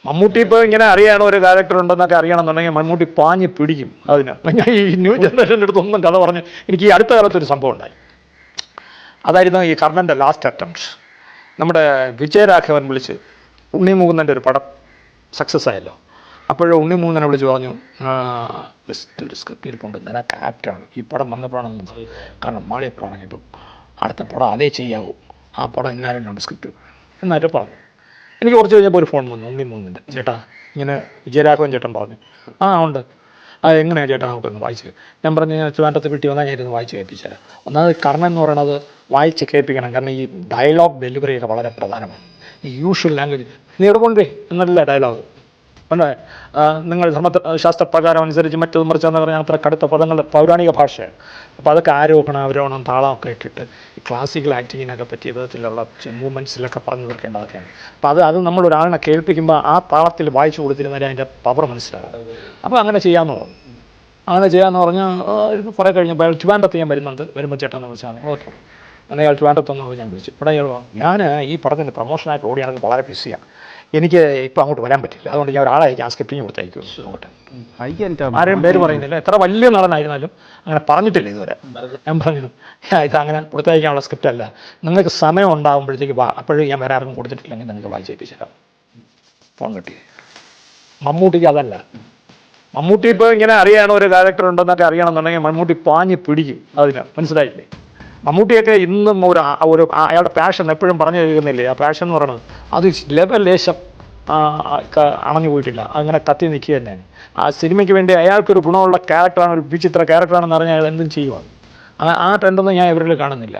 മമ്മൂട്ടി ഇപ്പോൾ ഇങ്ങനെ അറിയണം ഒരു ക്യാരക്ടർ ഉണ്ടെന്നൊക്കെ അറിയണമെന്നുണ്ടെങ്കിൽ മമ്മൂട്ടി പാഞ്ഞ് പിടിക്കും അതിന്. ഞാൻ ഈ ന്യൂ ജനറേഷൻ്റെ അടുത്ത് ഒന്നും കഥ പറഞ്ഞ് എനിക്ക് ഈ അടുത്ത കാലത്തൊരു സംഭവം ഉണ്ടായി. അതായിരുന്നു ഈ കർണൻ്റെ ലാസ്റ്റ് അറ്റംപ്റ്റ്. നമ്മുടെ വിജയരാഘവൻ വിളിച്ച് ഉണ്ണി മുകുന്ദൻ്റെ ഒരു പടം സക്സസ് ആയല്ലോ. അപ്പോൾ ഉണ്ണി മുകുന്ദനെ വിളിച്ച് പറഞ്ഞു, ഒരു സ്ക്രിപ്റ്റ് ഇരിപ്പുണ്ട്, ഞാൻ ക്യാപ്റ്റാണ്, ഈ പടം വന്നപ്പോഴാണ്, കാരണം മഴയപ്പോഴാണ് ഇപ്പം അടുത്ത പടം അതേ ചെയ്യാവൂ, ആ പടം ഇന്നാലും ഉണ്ട് സ്ക്രിപ്റ്റ് എന്നായിട്ട് പറഞ്ഞു. എനിക്ക് കുറച്ച് കഴിഞ്ഞപ്പോൾ ഒരു ഫോൺ വന്നു ഉണ്ണി മുകുന്ദൻ്റെ, ചേട്ടാ ഇങ്ങനെ വിജയരാഘവൻ ചേട്ടൻ പറഞ്ഞു. ആ ഉണ്ട്, എങ്ങനെയാണ് ചേട്ടാ നമുക്കൊന്ന് വായിച്ച്. ഞാൻ പറഞ്ഞു, ട്രിവാൻഡ്രത്ത് വീട്ടിൽ വന്നാൽ ഞാനിരുന്ന് വായിച്ച് കേൾപ്പിച്ചുതരാം. ഒന്നാമത് കർണൻ എന്ന് പറയുന്നത് വായിച്ച് കേൾപ്പിക്കണം, കാരണം ഈ ഡയലോഗ് ഡെലിവറിയൊക്കെ വളരെ പ്രധാനമാണ്. ഈ യൂഷ്വൽ ലാംഗ്വേജ് നീ ഇവിടെ കൊണ്ടേ എന്നല്ല ഡയലോഗ് അല്ലേ, നിങ്ങൾ ധർമ്മശാസ്ത്രപ്രകാരം അനുസരിച്ച് മറ്റത് മറിച്ചെന്ന് പറഞ്ഞാൽ അത്ര കടുത്ത പദങ്ങൾ പൗരാണിക ഭാഷയാണ്. അപ്പോൾ അതൊക്കെ ആരോഹണം അവരോഹണം താളമൊക്കെ ഇട്ടിട്ട് ഈ ക്ലാസിക്കൽ ആക്ടിങ്ങിനൊക്കെ പറ്റിയ വിധത്തിലുള്ള മൂവ്മെൻറ്റ്സിലൊക്കെ പറഞ്ഞു തീർക്കേണ്ടതൊക്കെയാണ്. അപ്പോൾ അത് നമ്മൾ ഒരാളിനെ കേൾപ്പിക്കുമ്പോൾ ആ താളത്തിൽ വായിച്ചു കൊടുത്തിരുന്നാലേ അതിൻ്റെ പവർ മനസ്സിലാകും. അപ്പോൾ അങ്ങനെ ചെയ്യാമെന്ന് പറഞ്ഞു. അങ്ങനെ ചെയ്യാമെന്ന് പറഞ്ഞാൽ കുറേ കഴിഞ്ഞപ്പോൾ അയാൾ ട്രിവാൻഡ്രത്ത് ഞാൻ വരുമ്പോൾ ചേട്ടൻ വിളിച്ചാണ്. ഓക്കെ അങ്ങനെ അയാൾ ട്രിവാൻഡ്രത്തൊന്ന് ഞാൻ വിളിച്ചു. ഇവിടെ ഞാൻ ഈ പടത്തിൻ്റെ പ്രൊമോഷനായിട്ട് ഓടിയാണെങ്കിൽ വളരെ ബിസിയാണ്, എനിക്ക് ഇപ്പോൾ അങ്ങോട്ട് വരാൻ പറ്റില്ല, അതുകൊണ്ട് ഞാൻ ഒരാളെ ഞാൻ സ്ക്രിപ്റ്റിങ് കൊടുത്തയക്കും അങ്ങോട്ട്. ആരെയും പേര് പറയുന്നില്ല, എത്ര വലിയ നടനായിരുന്നാലും അങ്ങനെ പറഞ്ഞിട്ടില്ല ഇതുവരെ. ഞാൻ പറഞ്ഞു, ഇത് അങ്ങനെ കൊടുത്തയക്കാനുള്ള സ്ക്രിപ്റ്റ് അല്ല, നിങ്ങൾക്ക് സമയം ഉണ്ടാകുമ്പോഴത്തേക്ക് വാ, അപ്പോഴും ഞാൻ വേറെ ആർക്കും കൊടുത്തിട്ടില്ലെങ്കിൽ നിങ്ങൾക്ക് വായിച്ചേപ്പിച്ചു തരാം. ഫോൺ കിട്ടി. മമ്മൂട്ടിക്ക് അതല്ല. മമ്മൂട്ടി ഇപ്പോൾ ഇങ്ങനെ അറിയണം ഒരു ക്യാരക്ടർ ഉണ്ടെന്നൊക്കെ അറിയണമെന്നുണ്ടെങ്കിൽ മമ്മൂട്ടി പാഞ്ഞ് പിടിക്കും അതിന്, മനസ്സിലായില്ലേ? മമ്മൂട്ടിയൊക്കെ ഇന്നും ഒരു അയാളുടെ പാഷൻ എപ്പോഴും പറഞ്ഞു കേൾക്കുന്നില്ലേ, ആ പാഷൻ എന്ന് പറയുന്നത് അത് ലേശം അണഞ്ഞു പോയിട്ടില്ല, അങ്ങനെ കത്തി നിൽക്കുക തന്നെയാണ്. ആ സിനിമയ്ക്ക് വേണ്ടി അയാൾക്കൊരു ഗുണമുള്ള ക്യാരക്ടറാണ്, ഒരു വിചിത്ര ക്യാരക്ടറാണെന്ന് അറിഞ്ഞാൽ അയാൾ എന്തും ചെയ്യുവാണ്. ആ ട്രെൻഡൊന്നും ഞാൻ ഇവരിൽ കാണുന്നില്ല.